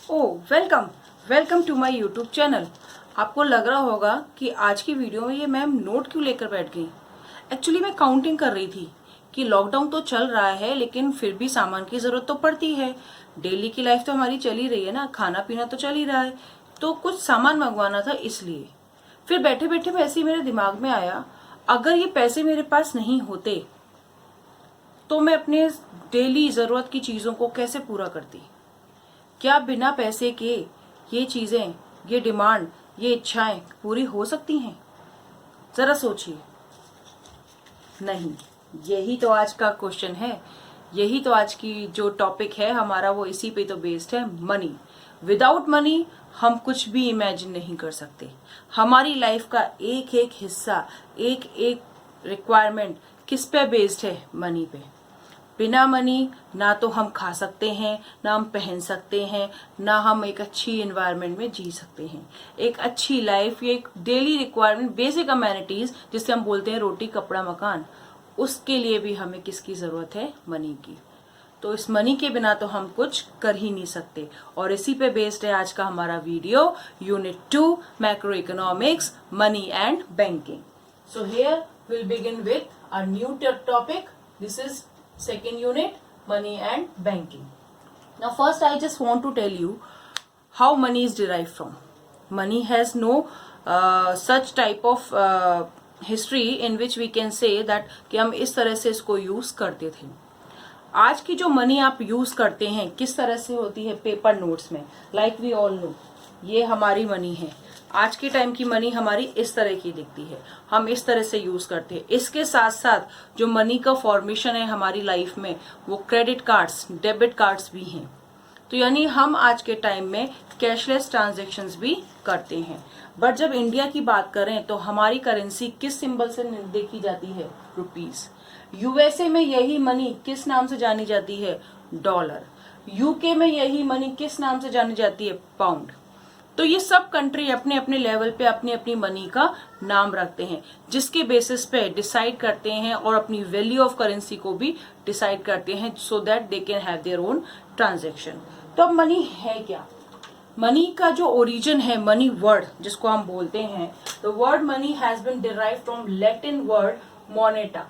Oh welcome welcome to my YouTube channel. आपको लग रहा होगा कि आज की वीडियो में ये मैम नोट क्यों लेकर बैठ गई। एक्चुअली मैं काउंटिंग कर रही थी कि लॉकडाउन तो चल रहा है लेकिन फिर भी सामान की ज़रूरत तो पड़ती है। डेली की लाइफ तो हमारी चल ही रही है ना, खाना पीना तो चल ही रहा है। तो कुछ सामान मंगवाना था इसलिए। फिर बैठे बैठे वैसे ही मेरे दिमाग में आया, अगर ये पैसे मेरे पास नहीं होते तो मैं अपने डेली ज़रूरत की चीज़ों को कैसे पूरा करती। क्या बिना पैसे के ये चीजें, ये डिमांड, ये इच्छाएं पूरी हो सकती हैं? जरा सोचिए। नहीं, यही तो आज का क्वेश्चन है। यही तो आज की जो टॉपिक है हमारा, वो इसी पे तो बेस्ड है। मनी। विदाउट मनी हम कुछ भी इमेजिन नहीं कर सकते। हमारी लाइफ का एक एक हिस्सा, एक एक रिक्वायरमेंट किस पे बेस्ड है? मनी पे। बिना मनी ना तो हम खा सकते हैं, ना हम पहन सकते हैं, ना हम एक अच्छी एनवायरनमेंट में जी सकते हैं। एक अच्छी लाइफ, ये एक डेली रिक्वायरमेंट, बेसिक अमेनिटीज जिसे हम बोलते हैं रोटी कपड़ा मकान, उसके लिए भी हमें किसकी जरूरत है? मनी की। तो इस मनी के बिना तो हम कुछ कर ही नहीं सकते। और इसी पे बेस्ड है आज का हमारा video, unit 2 macro economics, money and banking. So here will begin with a new topic. This is second unit, money and banking. Now first I just want to tell you how money is derived from. Money has no such type of history in which we can say that कि हम इस तरह से इसको use करते थे। आज की जो मनी आप यूज करते हैं किस तरह से होती है? पेपर नोट्स में। लाइक वी ऑल नो, ये हमारी मनी है। आज के टाइम की मनी हमारी इस तरह की दिखती है, हम इस तरह से यूज करते हैं। इसके साथ साथ जो मनी का फॉर्मेशन है हमारी लाइफ में, वो क्रेडिट कार्ड्स, डेबिट कार्ड्स भी हैं। तो यानी हम आज के टाइम में कैशलेस ट्रांजैक्शंस भी करते हैं। बट जब इंडिया की बात करें तो हमारी करेंसी किस सिंबल से देखी जाती है? रुपीस। यूएसए में यही मनी किस नाम से जानी जाती है? डॉलर। यूके में यही मनी किस नाम से जानी जाती है? पाउंड। तो ये सब कंट्री अपने अपने लेवल पे अपनी अपनी मनी का नाम रखते हैं, जिसके बेसिस पे डिसाइड करते हैं और अपनी वैल्यू ऑफ करेंसी को भी डिसाइड करते हैं, so that they can have their own transaction. तो अब मनी है क्या? मनी का जो ओरिजिन है, मनी वर्ड जिसको हम बोलते हैं, the word money has been derived from Latin word moneta.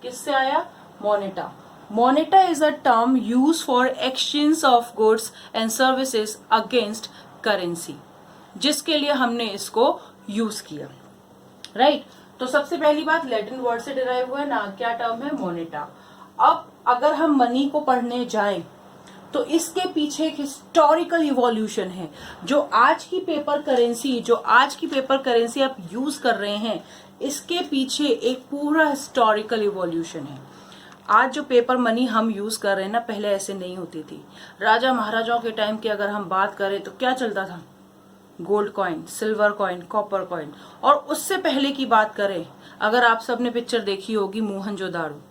किससे आया? Moneta. Moneta is a term use for exchange of goods and services against currency, जिसके लिए हमने इसको यूज किया। राइट। तो सबसे पहली बात, लैटिन वर्ड से डिराइव हुआ है ना, क्या टर्म है? मोनेटा। अब अगर हम मनी को पढ़ने जाएं तो इसके पीछे एक हिस्टोरिकल इवोल्यूशन है। जो आज की पेपर करेंसी आप यूज कर रहे हैं, इसके पीछे एक पूरा हिस्टोरिकल इवोल्यूशन है। आज जो पेपर मनी हम यूज कर रहे हैं ना, पहले ऐसे नहीं होती थी। राजा महाराजाओं के टाइम की अगर हम बात करें तो क्या चलता था? Gold coin, silver coin, copper coin. और उससे पहले की बात करें, अगर आप सबने पिक्चर देखी होगी मोहनजोदाड़ो,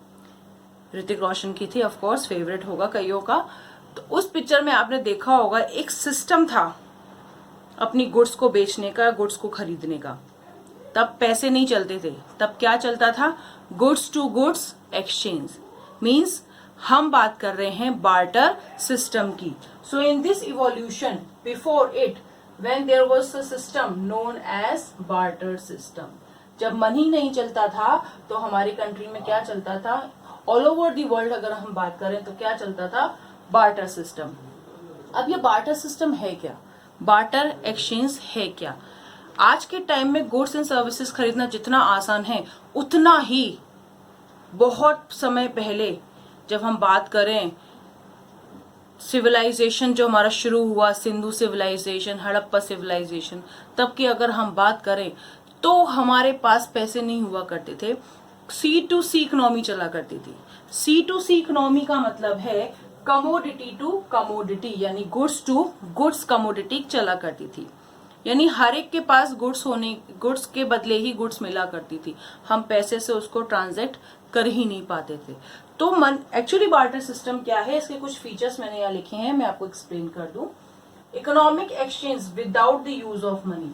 ऋतिक रोशन की थी, ऑफ कोर्स फेवरेट होगा कईयों का। तो उस पिक्चर में आपने देखा होगा एक सिस्टम था अपनी गुड्स को बेचने का, गुड्स को खरीदने का। तब पैसे नहीं चलते थे, तब क्या चलता था? Goods to goods exchange. Means हम बात कर रहे हैं बार्टर सिस्टम की। So in this evolution, before it when there was a system known as barter system, जब मनी नहीं चलता था तो हमारी कंट्री में क्या चलता था? ऑल ओवर दी वर्ल्ड अगर हम बात करें तो क्या चलता था? Barter system. अब ये बार्टर सिस्टम है क्या? बार्टर एक्सचेंज है क्या? आज के टाइम में गुड्स एंड सर्विसेज खरीदना जितना आसान है, उतना ही बहुत समय पहले, जब हम बात करें सिविलाइजेशन जो हमारा शुरू हुआ, सिंधु सिविलाइजेशन, हड़प्पा सिविलाइजेशन, तब की अगर हम बात करें तो हमारे पास पैसे नहीं हुआ करते थे। C2C इकोनॉमी चला करती थी। C2C इकोनॉमी का मतलब है कमोडिटी टू कमोडिटी, यानी गुड्स टू गुड्स कमोडिटी चला करती थी। यानी हर एक के पास गुड्स के बदले ही गुड्स मिला करती थी। हम पैसे से उसको ट्रांजैक्ट कर ही नहीं पाते थे। तो एक्चुअली बार्टर सिस्टम क्या है, इसके कुछ फीचर्स मैंने यहाँ लिखे हैं, मैं आपको एक्सप्लेन कर दूं। Economic exchange without the use of money.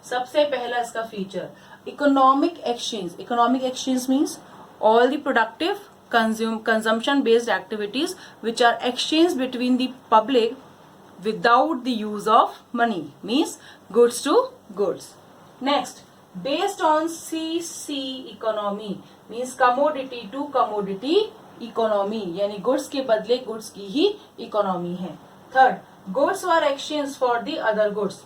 सबसे पहला इसका feature, economic exchange. Economic exchange means all the productive consumption based activities which are exchanged between the public without the use of money, means goods to goods. Next, based on CC economy, means commodity to commodity economy, यानी goods के बदले goods की ही economy है. Third, goods were exchange for the other goods,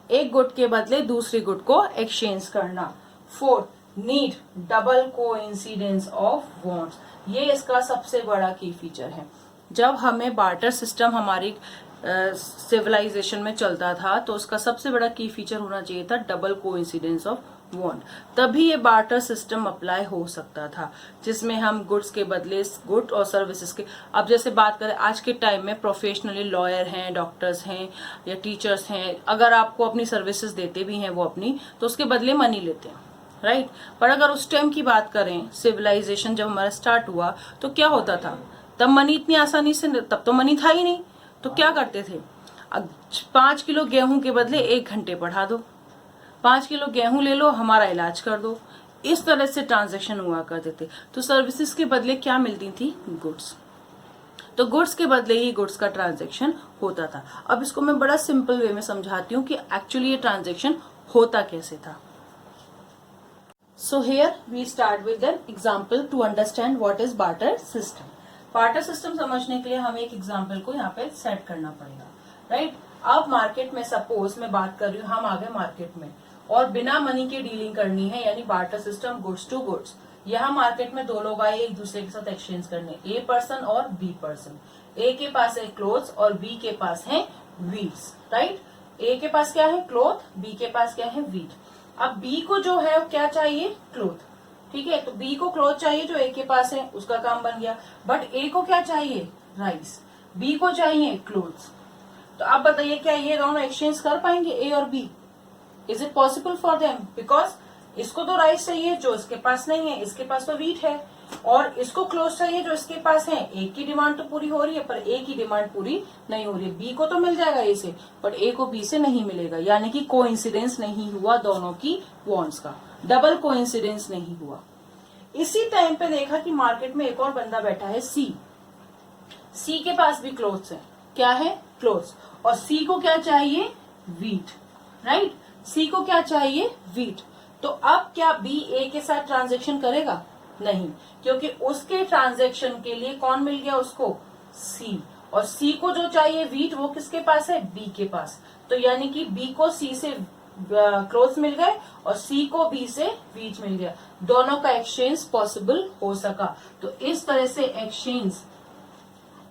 एक good के बदले दूसरी good को एक्सचेंज करना. Fourth, need double coincidence of wants, ये इसका सबसे बड़ा की फीचर है. जब हमें बार्टर सिस्टम हमारी सिविलाइजेशन में चलता था तो उसका सबसे बड़ा की फीचर होना चाहिए था डबल कोइंसिडेंस ऑफ वांट. तभी ये बार्टर सिस्टम अप्लाई हो सकता था, जिसमें हम गुड्स के बदले गुड और सर्विसेज के. अब जैसे बात करें आज के टाइम में प्रोफेशनली लॉयर हैं, डॉक्टर्स हैं या टीचर्स हैं, अगर आपको अपनी सर्विसेज देते भी हैं वो अपनी, तो उसके बदले मनी लेते हैं, राइट. पर अगर उस टाइम की बात करें, सिविलाइजेशन जब हमारा स्टार्ट हुआ तो क्या होता था, तब मनी इतनी आसानी से, तब तो मनी था ही नहीं, तो क्या करते थे, 5 किलो गेहूं के बदले 1 घंटे पढ़ा दो, 5 किलो गेहूं ले लो, हमारा इलाज कर दो. इस तरह से ट्रांजैक्शन हुआ करते थे. तो सर्विसेज के बदले क्या मिलती थी, गुड्स. तो गुड्स के बदले ही गुड्स का ट्रांजैक्शन होता था. अब इसको मैं बड़ा सिंपल वे में समझाती हूँ कि एक्चुअली ये ट्रांजैक्शन होता कैसे था. So here we start with an example to understand what is barter system. Barter system समझने के लिए हमें एक एग्जाम्पल को यहाँ पे सेट करना पड़ेगा, राइट. अब मार्केट में सपोज मैं बात कर रही हूँ, हम आ गए मार्केट में और बिना मनी के डीलिंग करनी है, यानी barter system goods to goods. यहाँ मार्केट में दो लोग आए एक दूसरे के साथ एक्सचेंज करने, ए पर्सन और बी पर्सन. ए के पास है क्लोथ्स और बी के पास है वीट्स, राइट. ए के पास क्या है, क्लोथ, बी के पास क्या है, वीट. अब बी को जो है क्या चाहिए, क्लोथ, ठीक है. तो बी को क्लोथ चाहिए जो ए के पास है, उसका काम बन गया. बट ए को क्या चाहिए, राइस, बी को चाहिए क्लोथ्स. तो आप बताइए क्या ये दोनों एक्सचेंज कर पाएंगे, ए और B? Is it possible for them? Because इसको तो राइस चाहिए जो इसके पास नहीं है, इसके पास तो वीट है, और इसको क्लोथ्स चाहिए जो इसके पास है. ए की डिमांड तो पूरी हो रही है पर ए की डिमांड पूरी नहीं हो रही है. बी को तो मिल जाएगा ए से, बट ए को बी से नहीं मिलेगा, यानी कि कोइंसिडेंस नहीं हुआ दोनों की वांट्स का, डबल कोइंसिडेंस नहीं हुआ. इसी टाइम पे देखा कि मार्केट में एक और बंदा बैठा है, सी. सी के पास भी क्लोथ्स है, क्या है, क्लोथ्स, और सी को क्या चाहिए, वीट, राइट. सी को क्या चाहिए, वीट. तो अब क्या बी ए के साथ ट्रांजेक्शन करेगा? नहीं, क्योंकि उसके ट्रांजेक्शन के लिए कौन मिल गया उसको, सी. और सी को जो चाहिए वीट वो किसके पास है, बी के पास. तो यानी कि बी को सी से क्लोथ्स मिल गए और सी को बी से वीट मिल गया. दोनों का एक्सचेंज पॉसिबल हो सका. तो इस तरह से exchange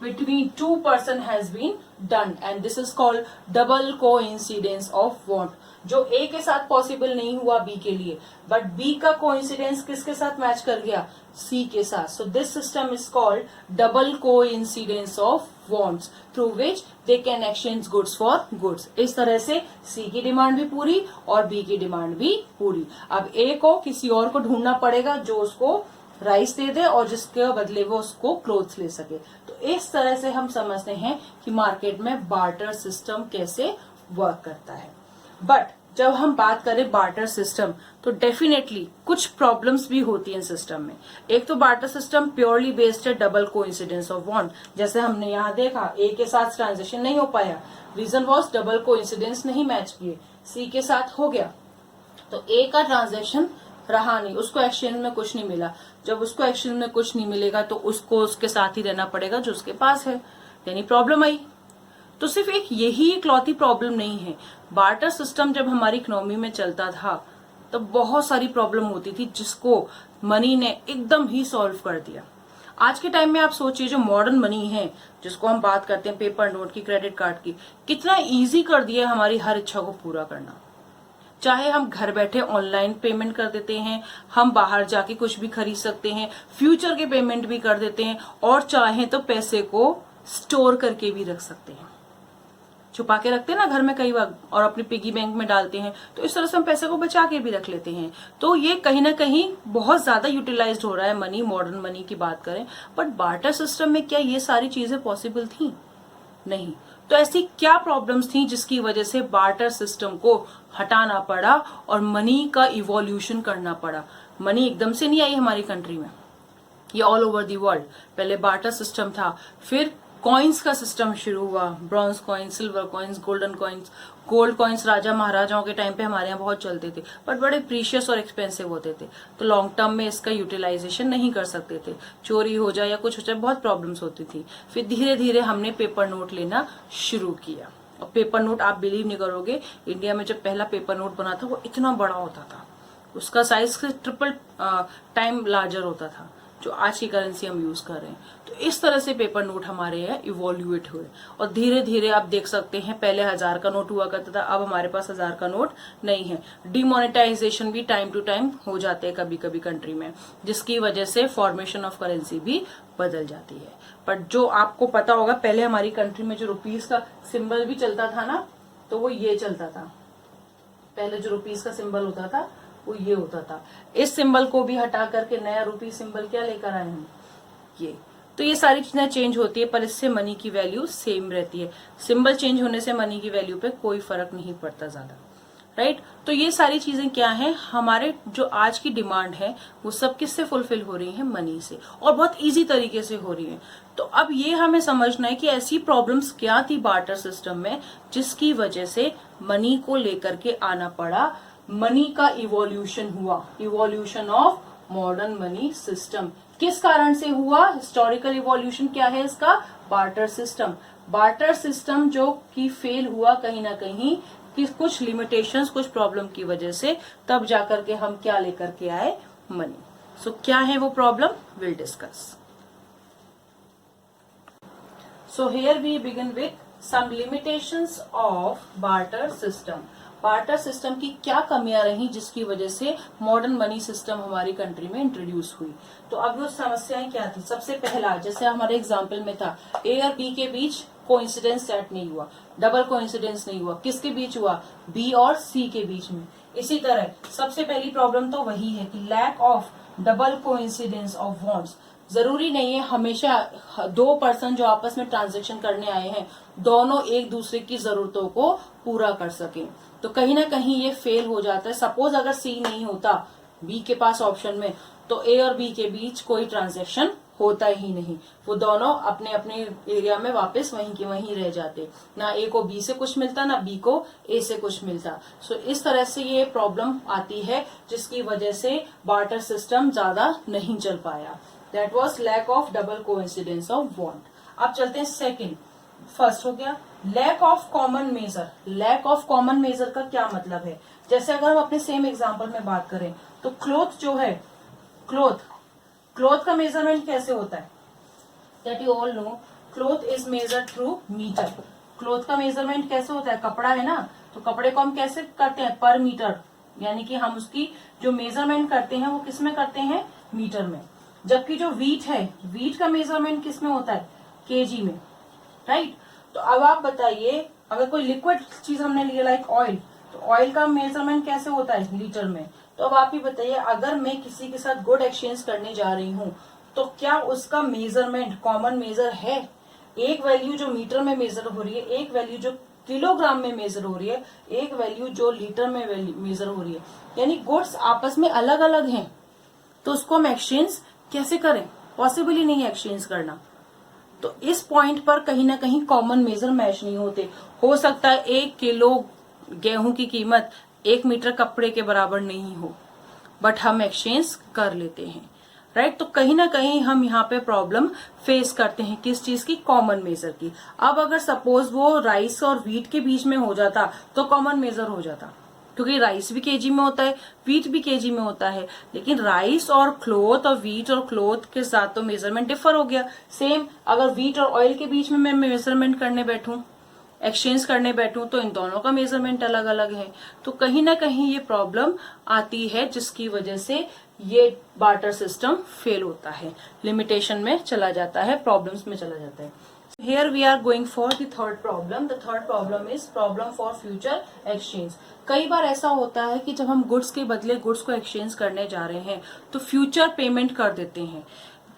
between two person has been done and this is called double coincidence of want. जो A के साथ पॉसिबल नहीं हुआ B के लिए, बट B का कोइंसिडेंस किसके साथ मैच कर गया, C के साथ. So this system is called double coincidence of wants through which they can exchange goods for goods. इस तरह से C की डिमांड भी पूरी और B की डिमांड भी पूरी. अब A को किसी और को ढूंढना पड़ेगा जो उसको राइस दे दे और जिसके बदले वो उसको क्लोथ्स ले सके. तो इस तरह से हम समझते हैं कि मार्केट में बार्टर सिस्टम कैसे वर्क करता है. बट जब हम बात करें बार्टर सिस्टम तो डेफिनेटली कुछ प्रॉब्लम्स भी होती हैं सिस्टम में. एक तो बार्टर सिस्टम प्योरली बेस्ड है डबल कोइंसिडेंस ऑफ वांट. जैसे हमने यहाँ देखा ए के साथ ट्रांजेक्शन नहीं हो पाया, रीजन वॉज डबल कोइंसिडेंस नहीं मैच किए. सी के साथ हो गया तो ए का ट्रांजेक्शन रहा नहीं, उसको एक्सचेंज में कुछ नहीं मिला. जब उसको एक्सचेंज में कुछ नहीं मिलेगा तो उसको उसके साथ ही रहना पड़ेगा जो उसके पास है, यानी प्रॉब्लम आई. तो सिर्फ एक यही इकलौती प्रॉब्लम नहीं है. बार्टर सिस्टम जब हमारी इकोनॉमी में चलता था तो बहुत सारी प्रॉब्लम होती थी जिसको मनी ने एकदम ही सॉल्व कर दिया. आज के टाइम में आप सोचिए जो मॉडर्न मनी है जिसको हम बात करते हैं पेपर नोट की, क्रेडिट कार्ड की, कितना इजी कर दिया हमारी हर इच्छा को पूरा करना. चाहे हम घर बैठे ऑनलाइन पेमेंट कर देते हैं, हम बाहर जाके कुछ भी खरीद सकते हैं, फ्यूचर के पेमेंट भी कर देते हैं, और चाहे तो पैसे को स्टोर करके भी रख सकते हैं, छुपा के रखते हैं ना घर में कई बार, और अपने पिगी बैंक में डालते हैं. तो इस तरह से हम पैसे को बचा के भी रख लेते हैं. तो ये कहीं ना कहीं बहुत ज्यादा यूटिलाइज्ड हो रहा है मनी, मॉडर्न मनी की बात करें. बट बार्टर सिस्टम में क्या ये सारी चीजें पॉसिबल थी? नहीं. तो ऐसी क्या प्रॉब्लम्स थी जिसकी वजह से बार्टर सिस्टम को हटाना पड़ा और मनी का इवोल्यूशन करना पड़ा? मनी एकदम से नहीं आई हमारी कंट्री में, ये ऑल ओवर दी वर्ल्ड. पहले बार्टर सिस्टम था, फिर कॉइन्स का सिस्टम शुरू हुआ, bronze coins, silver coins, golden coins. Gold coins राजा महाराजाओं के टाइम पे हमारे यहाँ बहुत चलते थे, बट बड़े प्रीशियस और एक्सपेंसिव होते थे, तो लॉन्ग टर्म में इसका यूटिलाइजेशन नहीं कर सकते थे, चोरी हो जाए या कुछ हो जाए बहुत प्रॉब्लम्स होती थी। फिर धीरे धीरे हमने पेपर नोट लेना शुरू किया। और पेपर नोट आप बिलीव नहीं करोगे, इंडिया में जब पहला पेपर नोट बना था वो इतना बड़ा होता था, उसका साइज से ट्रिपल टाइम लार्जर होता था जो आज की करेंसी हम यूज कर रहे हैं। तो इस तरह से पेपर नोट हमारे यहाँ इवोल्यूएट हुए और धीरे धीरे आप देख सकते हैं पहले 1000 का नोट हुआ करता था, अब हमारे पास 1000 का नोट नहीं है। डिमोनेटाइजेशन भी टाइम टू टाइम हो जाते हैं कभी कभी कंट्री में, जिसकी वजह से फॉर्मेशन ऑफ करेंसी भी बदल जाती है। बट जो आपको पता होगा पहले हमारी कंट्री में जो रुपीज का सिंबल भी चलता था ना, तो वो ये चलता था। पहले जो रुपीज का सिंबल होता था वो ये होता था। इस सिंबल को भी हटा करके नया रुपी सिंबल क्या लेकर आए हम, ये। तो ये सारी चीजें चेंज होती है, पर इससे मनी की वैल्यू सेम रहती है। सिंबल चेंज होने से मनी की वैल्यू पे कोई फर्क नहीं पड़ता ज्यादा, राइट। तो ये सारी चीजें क्या है, हमारे जो आज की डिमांड है वो सब किससे फुलफिल हो रही है, मनी से, और बहुत इजी तरीके से हो रही है। तो अब ये हमें समझना है कि ऐसी प्रॉब्लम्स क्या थी बार्टर सिस्टम में जिसकी वजह से मनी को लेकर के आना पड़ा, मनी का इवोल्यूशन हुआ, evolution of modern money system. किस कारण से हुआ, हिस्टोरिकल इवोल्यूशन क्या है इसका, बार्टर सिस्टम। बार्टर सिस्टम जो कि फेल हुआ कहीं ना कहीं कि कुछ लिमिटेशंस, कुछ प्रॉब्लम की वजह से, तब जाकर के हम क्या लेकर के आए, मनी। सो क्या है वो problem, will discuss. So here we begin with some limitations of barter system. Barter system की क्या कमियां रही जिसकी वजह से मॉडर्न मनी सिस्टम हमारी कंट्री में इंट्रोड्यूस हुई। तो अब वो समस्याएं क्या थी, सबसे पहला जैसे हमारे एग्जाम्पल में था, ए और बी के बीच कोइंसिडेंस सेट नहीं हुआ, डबल कोइंसिडेंस नहीं हुआ, किसके बीच हुआ, बी और सी के बीच में। इसी तरह सबसे पहली प्रॉब्लम तो वही है कि lack of double coincidence of wants. जरूरी नहीं है हमेशा दो पर्सन जो आपस में ट्रांजेक्शन करने आए हैं दोनों एक दूसरे की जरूरतों को पूरा कर सकें, तो कहीं ना कहीं ये फेल हो जाता है। सपोज अगर सी नहीं होता बी के पास ऑप्शन में, तो ए और बी के बीच कोई ट्रांजेक्शन होता ही नहीं, वो दोनों अपने अपने एरिया में वापस वहीं के वहीं रह जाते, ना ए को बी से कुछ मिलता ना बी को ए से कुछ मिलता। सो इस तरह से ये प्रॉब्लम आती है जिसकी वजह से बार्टर सिस्टम ज्यादा नहीं चल पाया। That was lack of double coincidence of want. अब चलते हैं सेकेंड। फर्स्ट हो गया lack of common measure. Lack of common measure का क्या मतलब है, जैसे अगर हम अपने सेम एग्जांपल में बात करें तो क्लोथ जो है, क्लोथ का मेजरमेंट कैसे होता है, that you all know, cloth is measured through metre. Cloth का मेजरमेंट कैसे होता है, कपड़ा है ना, तो कपड़े को हम कैसे करते हैं, पर मीटर, यानी कि हम उसकी जो मेजरमेंट करते हैं वो किस में करते हैं, मीटर में। जबकि जो वीट है, वीट का मेजरमेंट किस में होता है, केजी में, राइट। तो अब आप बताइए अगर कोई लिक्विड चीज हमने लिया लाइक ऑयल, तो ऑयल का मेजरमेंट कैसे होता है, लीटर में। तो अब आप ही बताइए अगर मैं किसी के साथ गुड एक्सचेंज करने जा रही हूँ तो क्या उसका मेजरमेंट कॉमन मेजर है, एक वैल्यू जो मीटर में मेजर हो रही है, एक वैल्यू जो किलोग्राम में मेजर हो रही है, एक वैल्यू जो लीटर में मेजर हो रही है, यानी गुड्स आपस में अलग अलग हैं, तो उसको हम एक्सचेंज कैसे करें, पॉसिबल ही नहीं है एक्सचेंज करना। तो इस पॉइंट पर कहीं ना कहीं कॉमन मेजर मैच नहीं होते। हो सकता है 1 किलो गेहूं की कीमत 1 मीटर कपड़े के बराबर नहीं हो, बट हम एक्सचेंज कर लेते हैं, राइट। तो कहीं ना कहीं हम यहाँ पे प्रॉब्लम फेस करते हैं, किस चीज की, कॉमन मेजर की। अब अगर सपोज वो राइस और व्हीट के बीच में हो जाता तो कॉमन मेजर हो जाता, क्योंकि राइस भी केजी में होता है, व्हीट भी केजी में होता है, लेकिन राइस और क्लोथ और व्हीट और क्लोथ के साथ तो मेजरमेंट डिफर हो गया। सेम अगर व्हीट और ऑयल के बीच में मैं मेजरमेंट करने बैठूं, एक्सचेंज करने बैठूं, तो इन दोनों का मेजरमेंट अलग अलग है। तो कहीं ना कहीं ये प्रॉब्लम आती है जिसकी वजह से ये बार्टर सिस्टम फेल होता है, लिमिटेशन में चला जाता है, प्रॉब्लम्स में चला जाता है। Here we are going for the third problem. The third problem is problem for future exchange. कई बार ऐसा होता है कि जब हम गुड्स के बदले गुड्स को एक्सचेंज करने जा रहे हैं तो फ्यूचर पेमेंट कर देते हैं।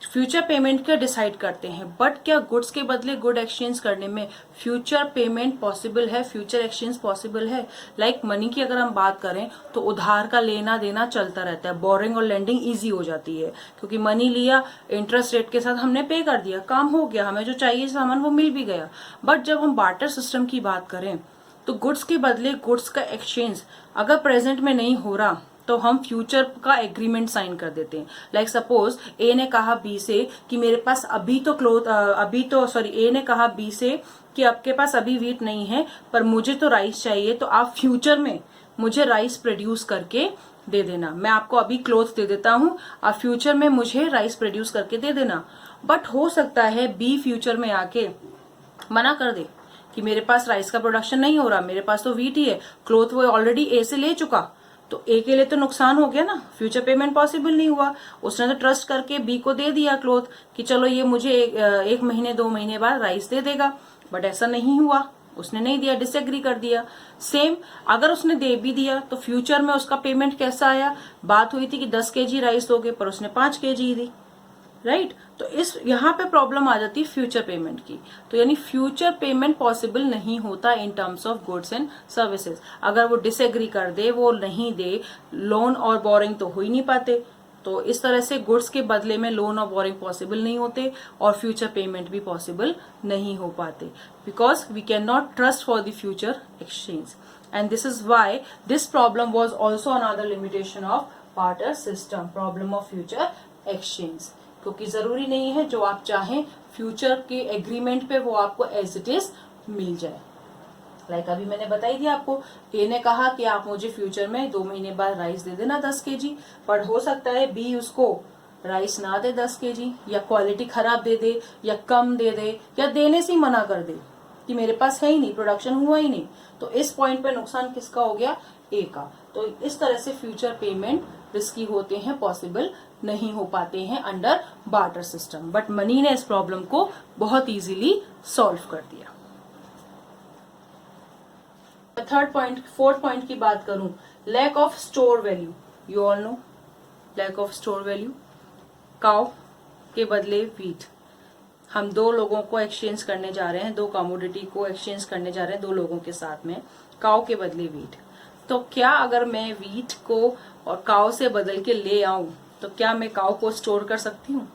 फ्यूचर पेमेंट का डिसाइड करते हैं, बट क्या गुड्स के बदले गुड एक्सचेंज करने में फ्यूचर पेमेंट पॉसिबल है, फ्यूचर एक्सचेंज पॉसिबल है? लाइक मनी की अगर हम बात करें तो उधार का लेना देना चलता रहता है, बोरिंग और लेंडिंग ईजी हो जाती है, क्योंकि मनी लिया, इंटरेस्ट रेट के साथ हमने पे कर दिया, काम हो गया, हमें जो चाहिए सामान वो मिल भी गया। बट जब हम बार्टर सिस्टम की बात करें तो गुड्स के बदले गुड्स का एक्सचेंज अगर प्रेजेंट में नहीं हो रहा तो हम फ्यूचर का एग्रीमेंट साइन कर देते हैं। लाइक सपोज ए ने कहा बी से कि मेरे पास ए ने कहा बी से कि आपके पास अभी व्हीट नहीं है पर मुझे तो राइस चाहिए, तो आप फ्यूचर में मुझे राइस प्रोड्यूस करके दे देना। मैं आपको अभी क्लोथ दे देता हूँ, आप फ्यूचर में मुझे राइस प्रोड्यूस करके दे देना। बट हो सकता है बी फ्यूचर में आके मना कर दे कि मेरे पास राइस का प्रोडक्शन नहीं हो रहा, मेरे पास तो व्हीट ही है, क्लोथ वो ऑलरेडी ए से ले चुका, तो ए के लिए तो नुकसान हो गया ना, फ्यूचर पेमेंट पॉसिबल नहीं हुआ। उसने तो ट्रस्ट करके बी को दे दिया क्लोथ कि चलो ये मुझे एक महीने 2 महीने बाद राइस दे देगा, बट ऐसा नहीं हुआ, उसने नहीं दिया, डिसएग्री कर दिया। सेम अगर उसने दे भी दिया तो फ्यूचर में उसका पेमेंट कैसा आया? बात हुई थी कि 10 kg राइस दोगे पर उसने 5 kg दी, राइट? तो इस यहाँ पे प्रॉब्लम आ जाती है फ्यूचर पेमेंट की। तो यानी फ्यूचर पेमेंट पॉसिबल नहीं होता in terms of goods and services. अगर वो डिसएग्री कर दे, वो नहीं दे, लोन और बोरिंग तो हो ही नहीं पाते। तो इस तरह से गुड्स के बदले में लोन और बोरिंग पॉसिबल नहीं होते और फ्यूचर पेमेंट भी पॉसिबल नहीं हो पाते, because we can not trust for the future exchange. And this is why this problem was also another limitation of barter system, problem of future exchange. क्योंकि जरूरी नहीं है जो आप चाहें फ्यूचर के एग्रीमेंट पे वो आपको एज इट इज मिल जाए। लाइक अभी मैंने बताई दिया आपको, ए ने कहा कि आप मुझे फ्यूचर में 2 महीने बाद राइस दे देना 10 kg, पर हो सकता है बी उसको राइस ना दे 10 kg, या क्वालिटी खराब दे दे, या कम दे दे, या देने से ही मना कर दे कि मेरे पास है ही नहीं, प्रोडक्शन हुआ ही नहीं। तो इस पॉइंट पे नुकसान किसका हो गया? ए का। तो इस तरह से फ्यूचर पेमेंट रिस्की होते हैं, पॉसिबल नहीं हो पाते हैं under barter system. But money ने इस प्रॉब्लम को बहुत इजीली सॉल्व कर दिया। फोर्थ पॉइंट की बात करूं, lack of store value. You all know lack of store value. Cow के बदले व्हीट, हम 2 लोगों को एक्सचेंज करने जा रहे हैं, 2 कमोडिटी को एक्सचेंज करने जा रहे हैं 2 लोगों के साथ में, काउ के बदले व्हीट। तो क्या अगर मैं व्हीट को और काउ से बदल के ले आऊं तो क्या मैं काउ को स्टोर कर सकती हूँ,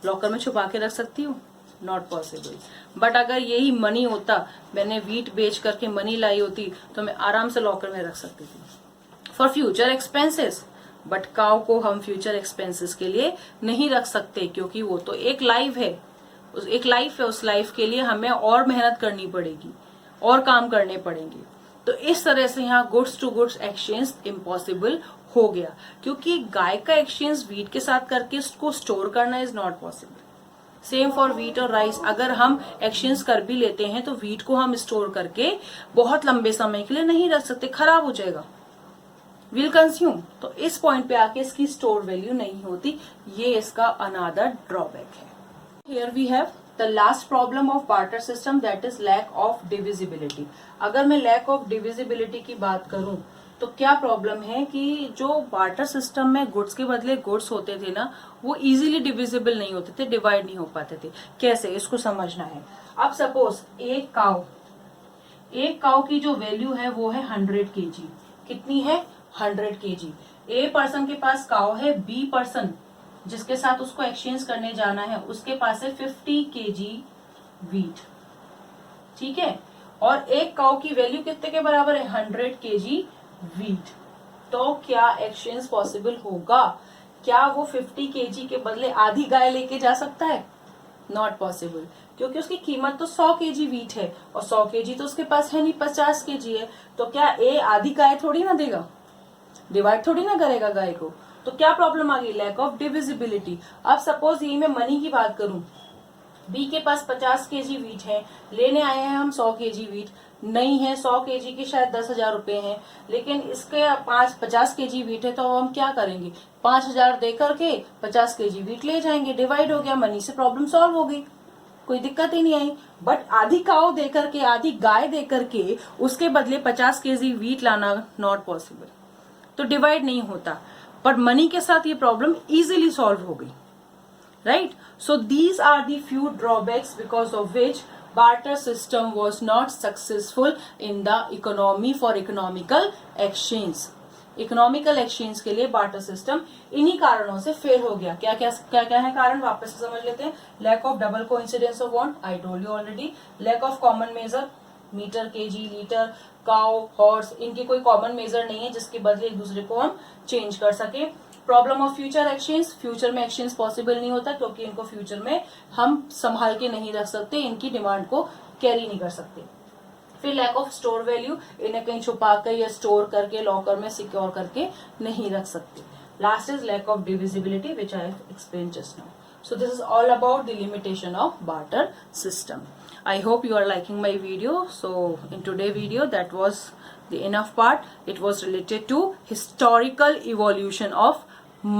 लॉकर में छुपा के रख सकती हूँ? Not possible. बट अगर यही मनी होता, मैंने व्हीट बेच करके मनी लाई होती, तो मैं आराम से लॉकर में रख सकती थी for future expenses. But cow को हम फ्यूचर एक्सपेंसेस के लिए नहीं रख सकते, क्योंकि वो तो एक लाइफ है, उस लाइफ के लिए हमें और मेहनत करनी पड़ेगी और काम करने पड़ेंगे। तो इस तरह से यहाँ goods to goods exchange impossible हो गया, क्योंकि गाय का एक्सचेंज व्हीट के साथ करके उसको स्टोर करना is not possible. Same for wheat और राइस, अगर हम एक्सचेंज कर भी लेते हैं तो व्हीट को हम स्टोर करके बहुत लंबे समय के लिए नहीं रख सकते, खराब हो जाएगा, विल कंज्यूम। तो इस पॉइंट पे आके इसकी स्टोर वैल्यू नहीं होती, ये इसका अनदर ड्रॉबैक है। Here we have the last problem of barter system, that is lack of divisibility. अगर मैं लैक ऑफ डिविजिबिलिटी की बात करूं तो क्या प्रॉब्लम है कि जो बार्टर सिस्टम में गुड्स के बदले गुड्स होते थे ना, वो इजीली डिविजिबल नहीं होते थे, डिवाइड नहीं हो पाते थे। कैसे, इसको समझना है। अब सपोज एक काउ की जो वैल्यू है वो है 100 kg। कितनी है? 100 kg। ए पर्सन के पास काउ है, बी पर्सन जिसके साथ उसको एक्सचेंज करने जाना है उसके पास है 50 kg व्हीट, ठीक है। और एक काउ की वैल्यू कितने के बराबर है? 100 kg व्हीट। तो क्या एक्सचेंज पॉसिबल होगा? क्या वो 50 kg के बदले आधी गाय लेके जा सकता है? नॉट पॉसिबल, क्योंकि उसकी कीमत तो 100 kg व्हीट है और 100 kg तो उसके पास है नहीं, 50 kg है। तो क्या ए आधी गाय थोड़ी ना देगा, डिवाइड थोड़ी ना करेगा गाय को। तो क्या प्रॉब्लम आ गई? Lack of divisibility. अब सपोज ये मैं मनी की बात करूं, बी के पास 50 kg व्हीट है, लेने आए हैं हम 100 kg व्हीट, नहीं है 100 kg की शायद 10,000 रुपए हैं, लेकिन इसके 50 kg व्हीट है, तो हम क्या करेंगे? 5,000 दे करके 50 kg व्हीट ले जाएंगे, डिवाइड हो गया, मनी से प्रॉब्लम सॉल्व हो गई, कोई दिक्कत ही नहीं आई। बट आधी काऊ दे करके, आधी गाय दे करके उसके बदले 50 kg व्हीट लाना नॉट पॉसिबल, तो डिवाइड नहीं होता। पर मनी के साथ ये प्रॉब्लम इजीली सॉल्व हो गई। right? So these are the few drawbacks because of which barter system was not successful in the economy for economical exchange. Economical exchange के लिए बार्टर सिस्टम इन्हीं कारणों से फेल हो गया. क्या क्या है कारण, वापस से समझ लेते हैं. Lack of double coincidence of want, I told you already. Lack of common measure, metre, KG, litre, cow, horse, इनकी कोई कॉमन मेजर नहीं है जिसके बदले एक दूसरे को हम चेंज कर सके. Problem of future exchange, future में एक्सचेंज पॉसिबल नहीं होता क्योंकि इनको फ्यूचर में हम संभाल के नहीं रख सकते, इनकी डिमांड को कैरी नहीं कर सकते. फिर लैक ऑफ स्टोर वैल्यू, इन्हें कहीं छुपा कर या स्टोर करके लॉकर में सिक्योर करके नहीं रख सकते. Last is lack of divisibility which I explain just now. So this is all about the limitation of barter system. I hope you are liking my video. So in today's video, that was the enough part. It was related to historical evolution of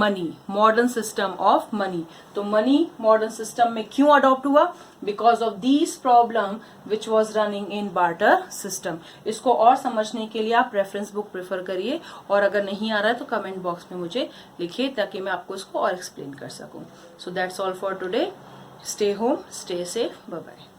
money, modern system of money. तो money modern system में क्यों adopt हुआ? Because of these problem which was running in barter system. इसको और समझने के लिए आप रेफरेंस बुक प्रेफर करिए, और अगर नहीं आ रहा है तो कमेंट बॉक्स में मुझे लिखिए ताकि मैं आपको इसको और एक्सप्लेन कर सकूं. So that's all for today. Stay home, stay safe. Bye bye.